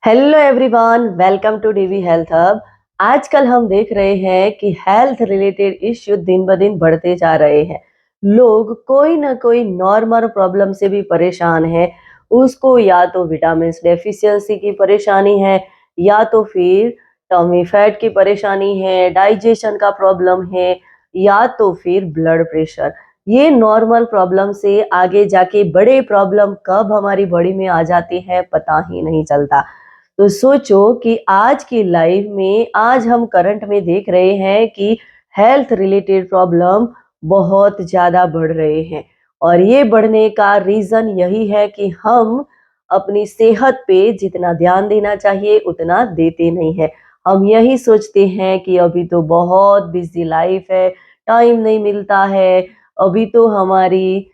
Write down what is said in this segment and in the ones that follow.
Hello everyone, welcome to DV health hub. आजकल हम देख रहे हैं कि हेल्थ रिलेटेड इश्यू दिन ब दिन बढ़ते जा रहे हैं। लोग कोई ना कोई नॉर्मल प्रॉब्लम से भी परेशान है। उसको या तो विटामिन डेफिशिएंसी की परेशानी है, या तो फिर टमी फैट की परेशानी है, डाइजेशन का प्रॉब्लम है, या तो फिर ब्लड प्रेशर। ये नॉर्मल प्रॉब्लम से आगे जाके बड़े प्रॉब्लम कब हमारी बॉडी में आ जाती है पता ही नहीं चलता। तो सोचो कि आज की लाइफ में आज हम करंट में देख रहे हैं कि हेल्थ रिलेटेड प्रॉब्लम बहुत ज़्यादा बढ़ रहे हैं। और ये बढ़ने का रीज़न यही है कि हम अपनी सेहत पे जितना ध्यान देना चाहिए उतना देते नहीं है। हम यही सोचते हैं कि अभी तो बहुत बिजी लाइफ है, टाइम नहीं मिलता है, अभी तो हमारी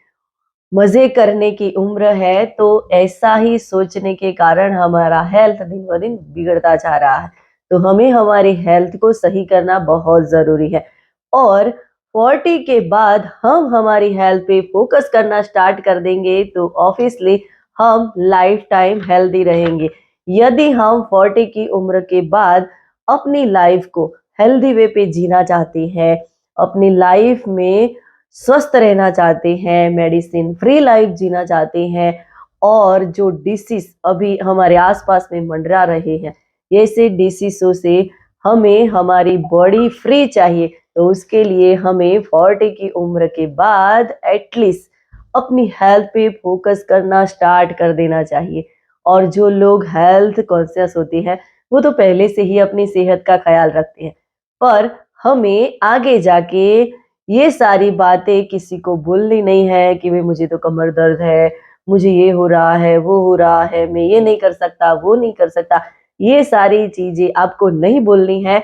मजे करने की उम्र है। तो ऐसा ही सोचने के कारण हमारा हेल्थ दिन ब दिन बिगड़ता जा रहा है। तो हमें हमारी हेल्थ को सही करना बहुत जरूरी है। और 40 के बाद हम हमारी हेल्थ पे फोकस करना स्टार्ट कर देंगे तो ऑब्वियसली हम लाइफ टाइम हेल्दी रहेंगे। यदि हम 40 की उम्र के बाद अपनी लाइफ को हेल्दी वे पे जीना चाहते हैं, अपनी लाइफ में स्वस्थ रहना चाहते हैं, मेडिसिन फ्री लाइफ जीना चाहते हैं, और जो डिसीज अभी हमारे आसपास में मंडरा रहे हैं, ऐसे डिसीजों से हमें हमारी बॉडी फ्री चाहिए। तो उसके लिए हमें 40 की उम्र के बाद एटलीस्ट अपनी हेल्थ पे फोकस करना स्टार्ट कर देना चाहिए। और जो लोग हेल्थ कॉन्शियस होते हैं वो तो पहले से ही अपनी सेहत का ख्याल रखते हैं, पर हमें आगे जाके ये सारी बातें किसी को बोलनी नहीं है कि भाई मुझे तो कमर दर्द है, मुझे ये हो रहा है, वो हो रहा है, मैं ये नहीं कर सकता, वो नहीं कर सकता। ये सारी चीजें आपको नहीं बोलनी है।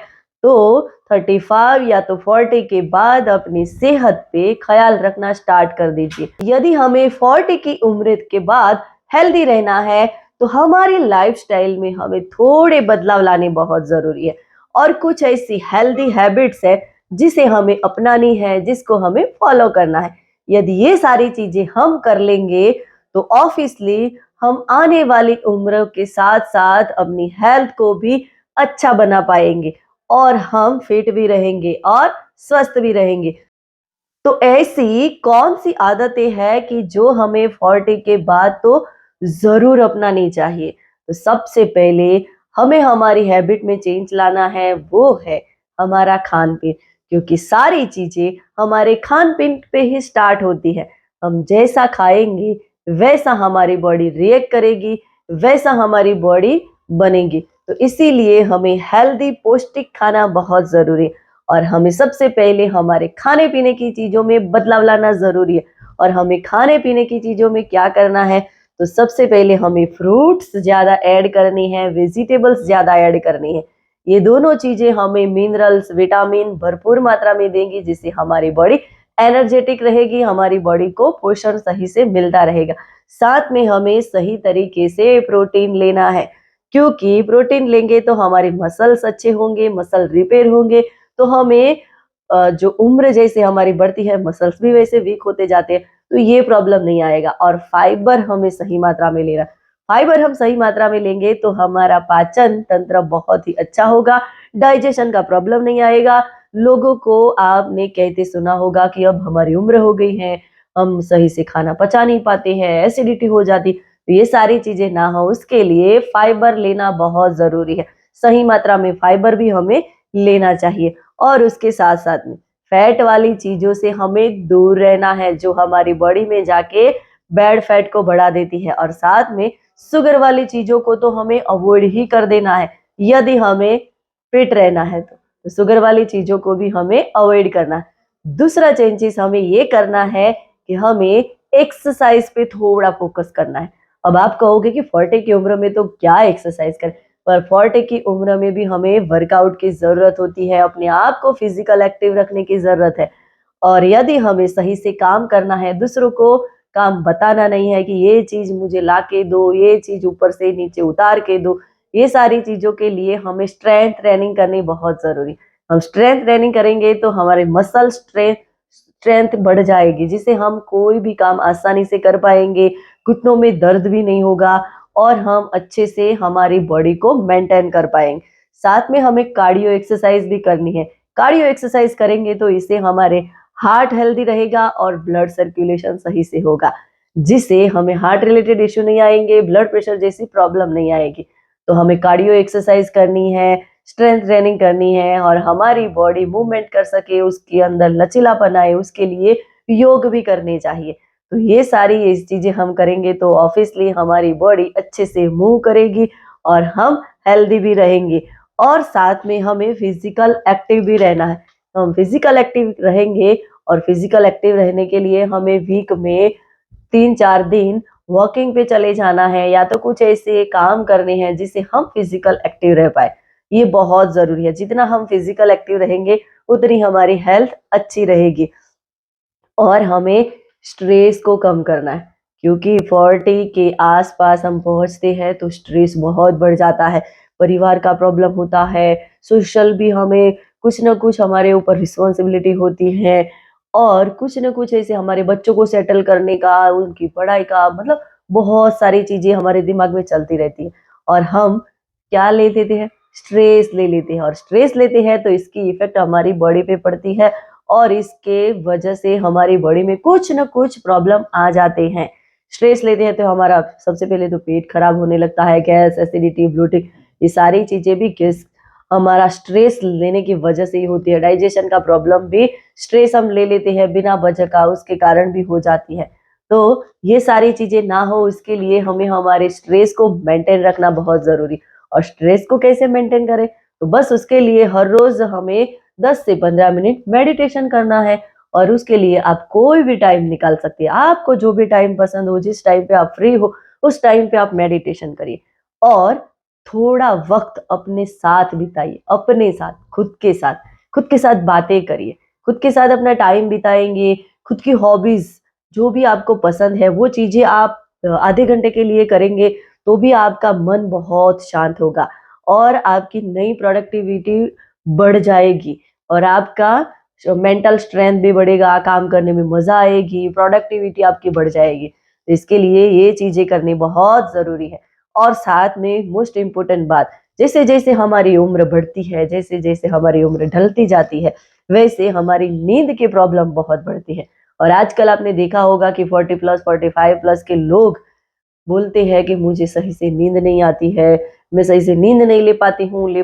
तो 35 या तो 40 के बाद अपनी सेहत पे ख्याल रखना स्टार्ट कर दीजिए। यदि हमें 40 की उम्र के बाद हेल्दी रहना है तो हमारी लाइफस्टाइल में हमें थोड़े बदलाव लाने बहुत जरूरी है। और कुछ ऐसी हेल्दी हैबिट्स है जिसे हमें अपनानी है, जिसको हमें फॉलो करना है। यदि ये सारी चीजें हम कर लेंगे तो ऑब्वियसली हम आने वाली उम्र के साथ साथ अपनी हेल्थ को भी अच्छा बना पाएंगे, और हम फिट भी रहेंगे और स्वस्थ भी रहेंगे। तो ऐसी कौन सी आदतें हैं कि जो हमें 40 के बाद तो जरूर अपनानी चाहिए? तो सबसे पहले हमें हमारी हैबिट में चेंज लाना है, वो है हमारा खान पीन। क्योंकि सारी चीजें हमारे खान पीन पे ही स्टार्ट होती है। हम जैसा खाएंगे वैसा हमारी बॉडी रिएक्ट करेगी, वैसा हमारी बॉडी बनेगी। तो इसीलिए हमें हेल्दी पौष्टिक खाना बहुत जरूरी है। और हमें सबसे पहले हमारे खाने पीने की चीजों में बदलाव लाना जरूरी है। और हमें खाने पीने की चीजों में क्या करना है? तो सबसे पहले हमें फ्रूट्स ज्यादा ऐड करनी है, वेजिटेबल्स ज्यादा ऐड करनी है। ये दोनों चीजें हमें मिनरल्स विटामिन भरपूर मात्रा में देंगी, जिससे हमारी बॉडी एनर्जेटिक रहेगी, हमारी बॉडी को पोषण सही से मिलता रहेगा। साथ में हमें सही तरीके से प्रोटीन लेना है, क्योंकि प्रोटीन लेंगे तो हमारे मसल्स अच्छे होंगे, मसल रिपेयर होंगे। तो हमें जो उम्र जैसे हमारी बढ़ती है मसल्स भी वैसे वीक होते जाते हैं, तो ये प्रॉब्लम नहीं आएगा। और फाइबर हमें सही मात्रा में लेना। फाइबर हम सही मात्रा में लेंगे तो हमारा पाचन तंत्र बहुत ही अच्छा होगा, डाइजेशन का प्रॉब्लम नहीं आएगा। लोगों को आपने कहते सुना होगा कि अब हमारी उम्र हो गई है, हम सही से खाना पचा नहीं पाते हैं, एसिडिटी हो जाती। तो ये सारी चीजें ना हो उसके लिए फाइबर लेना बहुत जरूरी है। सही मात्रा में फाइबर भी हमें लेना चाहिए। और उसके साथ साथ में फैट वाली चीजों से हमें दूर रहना है, जो हमारी बॉडी में जाके बैड फैट को बढ़ा देती है। और साथ में शुगर वाली चीजों को तो हमें अवॉइड ही कर देना है। यदि हमें फिट रहना है तो शुगर वाली चीजों को भी हमें अवॉइड करना है। दूसरा चेंजेस हमें ये करना है कि हमें एक्सरसाइज पे थोड़ा फोकस करना है। अब आप कहोगे कि 40 की उम्र में तो क्या एक्सरसाइज करें, पर 40 की उम्र में भी हमें वर्कआउट की जरूरत होती है, अपने आप को फिजिकल एक्टिव रखने की जरूरत है। और यदि हमें सही से काम करना है, दूसरों को काम बताना नहीं है कि ये चीज मुझे ला के दो, ये चीज ऊपर से नीचे उतार के दो, ये सारी चीजों के लिए हमें स्ट्रेंथ ट्रेनिंग करनी बहुत जरूरी। हम स्ट्रेंथ ट्रेनिंग करेंगे तो हमारे मसल स्ट्रेंथ बढ़ जाएगी, जिससे हम कोई भी काम आसानी से कर पाएंगे, घुटनों में दर्द भी नहीं होगा, और हम अच्छे से हमारी बॉडी को मेंटेन कर पाएंगे। साथ में हमें कार्डियो एक्सरसाइज भी करनी है। कार्डियो एक्सरसाइज करेंगे तो इससे हमारे हार्ट हेल्दी रहेगा और ब्लड सर्कुलेशन सही से होगा, जिससे हमें हार्ट रिलेटेड इश्यू नहीं आएंगे, ब्लड प्रेशर जैसी प्रॉब्लम नहीं आएगी। तो हमें कार्डियो एक्सरसाइज करनी है, स्ट्रेंथ ट्रेनिंग करनी है और हमारी बॉडी मूवमेंट कर सके, उसके अंदर लचीलापन आए, उसके लिए योग भी करने चाहिए। तो ये सारी चीजें हम करेंगे तो ऑब्वियसली हमारी बॉडी अच्छे से मूव करेगी और हम हेल्दी भी रहेंगे। और साथ में हमें फिजिकल एक्टिव भी रहना है। तो हम फिजिकल एक्टिव रहेंगे और फिजिकल एक्टिव रहने के लिए हमें वीक में 3-4 दिन वॉकिंग पे चले जाना है या तो कुछ ऐसे काम करने हैं जिससे हम फिजिकल एक्टिव रह पाए। ये बहुत जरूरी है। जितना हम फिजिकल एक्टिव रहेंगे उतनी हमारी हेल्थ अच्छी रहेगी। और हमें स्ट्रेस को कम करना है, क्योंकि 40 के आसपास हम पहुंचते हैं तो स्ट्रेस बहुत बढ़ जाता है। परिवार का प्रॉब्लम होता है, सोशल भी हमें कुछ ना कुछ हमारे ऊपर रिस्पॉन्सिबिलिटी होती है और कुछ ना कुछ ऐसे हमारे बच्चों को सेटल करने का, उनकी पढ़ाई का, मतलब बहुत सारी चीजें हमारे दिमाग में चलती रहती है और हम क्या ले लेते हैं, स्ट्रेस ले लेते हैं। और स्ट्रेस लेते हैं तो इसकी इफेक्ट हमारी बॉडी पे पड़ती है और इसके वजह से हमारी बॉडी में कुछ ना कुछ प्रॉब्लम आ जाते हैं। स्ट्रेस लेते हैं तो हमारा सबसे पहले तो पेट खराब होने लगता है, गैस, एसिडिटी, ब्लोटिंग, ये सारी चीजें भी किस हमारा स्ट्रेस लेने की वजह से ही होती है। डाइजेशन का प्रॉब्लम भी स्ट्रेस हम ले लेते हैं बिना वजह का, उसके कारण भी हो जाती है। तो ये सारी चीजें ना हो इसके लिए हमें हमारे स्ट्रेस को मेंटेन रखना बहुत जरूरी। और स्ट्रेस को कैसे मेंटेन करें, तो बस उसके लिए हर रोज हमें 10 से 15 मिनट मेडिटेशन करना है। और उसके लिए आप कोई भी टाइम निकाल सकते हैं, आपको जो भी टाइम पसंद हो, जिस टाइम पे आप फ्री हो उस टाइम पे आप मेडिटेशन करिए और थोड़ा वक्त अपने साथ बिताइए, अपने साथ, खुद के साथ बातें करिए, खुद के साथ अपना टाइम बिताएंगे। खुद की हॉबीज जो भी आपको पसंद है वो चीजें आप आधे घंटे के लिए करेंगे तो भी आपका मन बहुत शांत होगा और आपकी नई प्रोडक्टिविटी बढ़ जाएगी और आपका मेंटल स्ट्रेंथ भी बढ़ेगा, काम करने में मजा आएगी, प्रोडक्टिविटी आपकी बढ़ जाएगी। तो इसके लिए ये चीजें करनी बहुत जरूरी है। और साथ में मोस्ट इम्पोर्टेंट बात, जैसे जैसे हमारी उम्र बढ़ती है, जैसे जैसे हमारी उम्र ढलती जाती है, वैसे हमारी नींद की प्रॉब्लम बहुत बढ़ती है। और आजकल आपने देखा होगा कि 40+, 45+ के लोग बोलते हैं कि मुझे सही से नींद नहीं आती है, मैं सही से नींद नहीं ले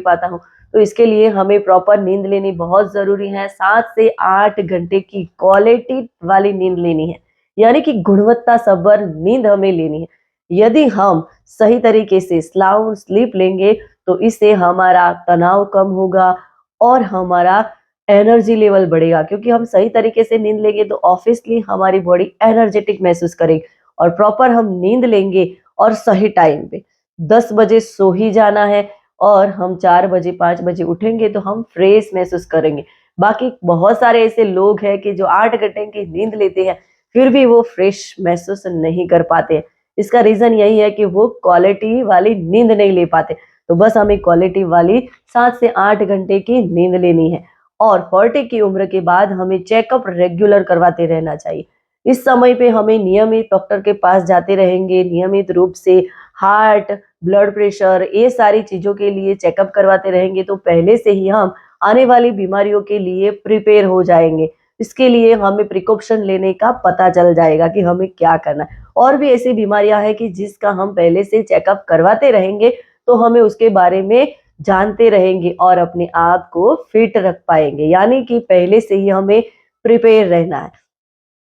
पाता हूँ। तो इसके लिए हमें प्रॉपर नींद लेनी बहुत ज़रूरी है। 7 से 8 घंटे की क्वालिटी वाली नींद लेनी है, यानी कि गुणवत्ता सभर नींद हमें लेनी है। यदि हम सही तरीके से साउंड स्लीप लेंगे तो इससे हमारा तनाव कम होगा और हमारा एनर्जी लेवल बढ़ेगा, क्योंकि हम सही तरीके से नींद लेंगे तो ऑब्वियसली हमारी बॉडी एनर्जेटिक महसूस करेगी। और प्रॉपर हम नींद लेंगे और सही टाइम पे 10 बजे सो ही जाना है और हम 4 बजे 5 बजे उठेंगे तो हम फ्रेश महसूस करेंगे। बाकी बहुत सारे ऐसे लोग हैं कि जो 8 घंटे की नींद लेते हैं फिर भी वो फ्रेश महसूस नहीं कर पाते। इसका रीजन यही है कि वो क्वालिटी वाली नींद नहीं ले पाते। तो बस हमें क्वालिटी वाली 7 से 8 घंटे की नींद लेनी है। और 40 की उम्र के बाद हमें चेकअप रेगुलर करवाते रहना चाहिए। इस समय पे हमें नियमित डॉक्टर के पास जाते रहेंगे, नियमित रूप से हार्ट, ब्लड प्रेशर, ये सारी चीजों के लिए चेकअप करवाते रहेंगे तो पहले से ही हम आने वाली बीमारियों के लिए प्रिपेयर हो जाएंगे। इसके लिए हमें प्रिकॉशन लेने का पता चल जाएगा कि हमें क्या करना है। और भी ऐसी बीमारियां हैं कि जिसका हम पहले से चेकअप करवाते रहेंगे तो हमें उसके बारे में जानते रहेंगे और अपने आप को फिट रख पाएंगे, यानी कि पहले से ही हमें प्रिपेयर रहना है।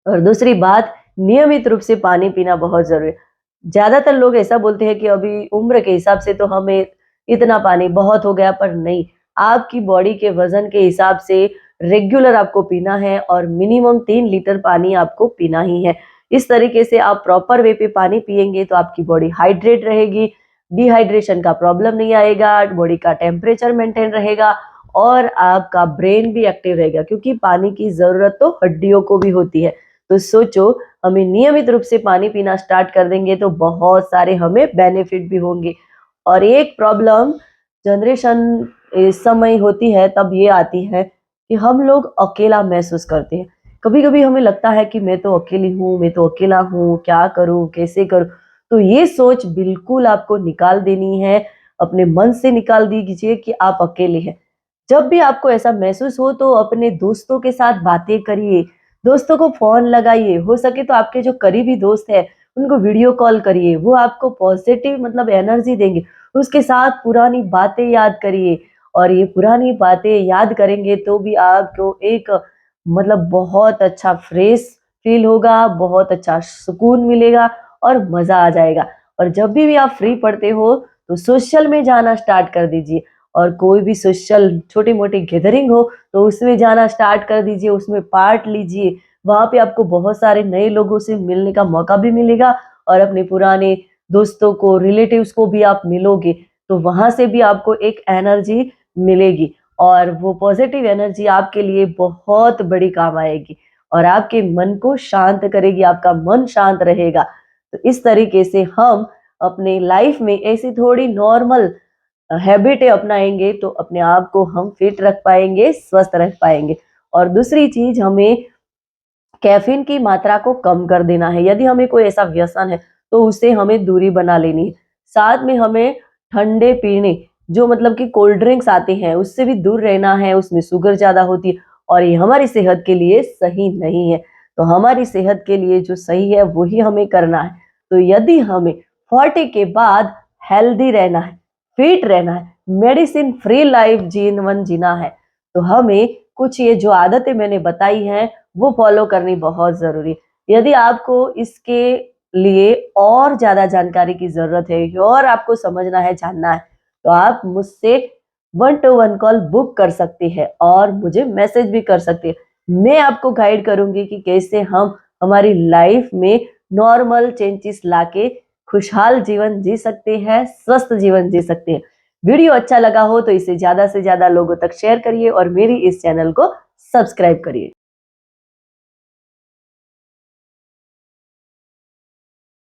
और दूसरी बात, नियमित रूप से पानी पीना बहुत जरूरी है। ज्यादातर लोग ऐसा बोलते हैं कि अभी उम्र के हिसाब से तो हमें इतना पानी बहुत हो गया, पर नहीं, आपकी बॉडी के वजन के हिसाब से रेगुलर आपको पीना है और मिनिमम 3 लीटर पानी आपको पीना ही है। इस तरीके से आप प्रॉपर वे पे पानी पिएंगे तो आपकी बॉडी हाइड्रेट रहेगी, डिहाइड्रेशन का प्रॉब्लम नहीं आएगा, बॉडी का टेम्परेचर मेंटेन रहेगा और आपका ब्रेन भी एक्टिव रहेगा, क्योंकि पानी की जरूरत तो हड्डियों को भी होती है। तो सोचो, हमें नियमित रूप से पानी पीना स्टार्ट कर देंगे तो बहुत सारे हमें बेनिफिट भी होंगे। और एक प्रॉब्लम जनरेशन इस समय होती है तब ये आती है कि हम लोग अकेला महसूस करते हैं। कभी कभी हमें लगता है कि मैं तो अकेली हूँ, मैं तो अकेला हूँ, क्या करूँ, कैसे करूँ। तो ये सोच बिल्कुल आपको निकाल देनी है, अपने मन से निकाल दीजिए कि आप अकेले हैं। जब भी आपको ऐसा महसूस हो तो अपने दोस्तों के साथ बातें करिए, दोस्तों को फ़ोन लगाइए, हो सके तो आपके जो करीबी दोस्त हैं, उनको वीडियो कॉल करिए, वो आपको पॉज़िटिव मतलब एनर्जी देंगे। उसके साथ पुरानी बातें याद करिए और ये पुरानी बातें याद करेंगे तो भी आपको एक मतलब बहुत अच्छा फ्रेश फ़ील होगा, बहुत अच्छा सुकून मिलेगा और मज़ा आ जाएगा। और जब भी आप फ्री पड़ते हो, तो सोशल में जाना स्टार्ट कर दीजिए और कोई भी सोशल छोटी-मोटी गैदरिंग हो, तो उसमें जाना स्टार्ट कर दीजिए, उसमें पार्ट लीजिए। वहाँ पे आपको बहुत सारे नए लोगों से मिलने का मौका भी मिलेगा और अपने पुराने दोस्तों को, रिलेटिव्स को भी आप मिलोगे, तो वहाँ से भी आपको एक एनर्जी मिलेगी और वो पॉज़िटिव एनर्जी आपके लिए बहुत बड़ी काम आएगी और आपके मन को शांत करेगी, आपका मन शांत रहेगा। तो इस तरीके से हम अपने लाइफ में ऐसी थोड़ी नॉर्मल हैबिटें अपनाएँगे तो अपने आप को हम फिट रख पाएँगे, स्वस्थ रख पाएँगे। और दूसरी चीज़ हमें कैफ़ीन की मात्रा को कम कर देना है। यदि हमें कोई ऐसा व्यसन है, तो उससे हमें दूरी बना लेनी है। साथ में हमें ठंडे पीने जो मतलब कि कोल्ड ड्रिंक्स आते हैं, उससे भी दूर रहना है, उसमें शुगर ज़्यादा होती है और ये हमारी सेहत के लिए सही नहीं है। तो हमारी सेहत के लिए जो सही है, वही हमें करना है। तो यदि हमें 40 के बाद हेल्दी रहना है, फिट रहना है, मेडिसिन फ्री लाइफ जीवन जीना है, तो हमें कुछ ये जो आदतें मैंने बताई हैं, वो फॉलो करनी बहुत ज़रूरी है। यदि आपको इसके लिए और ज़्यादा जानकारी की ज़रूरत है और आपको समझना है, जानना है, तो आप मुझसे 1 टू 1 कॉल बुक कर सकते हैं और मुझे मैसेज भी कर सकते हैं। मैं आपको गाइड करूँगी कि कैसे हम हमारी लाइफ में नॉर्मल चेंजेस लाके खुशहाल जीवन जी सकते हैं, स्वस्थ जीवन जी सकते हैं। वीडियो अच्छा लगा हो तो इसे ज़्यादा से ज़्यादा लोगों तक शेयर करिए और मेरी इस चैनल को सब्सक्राइब करिए।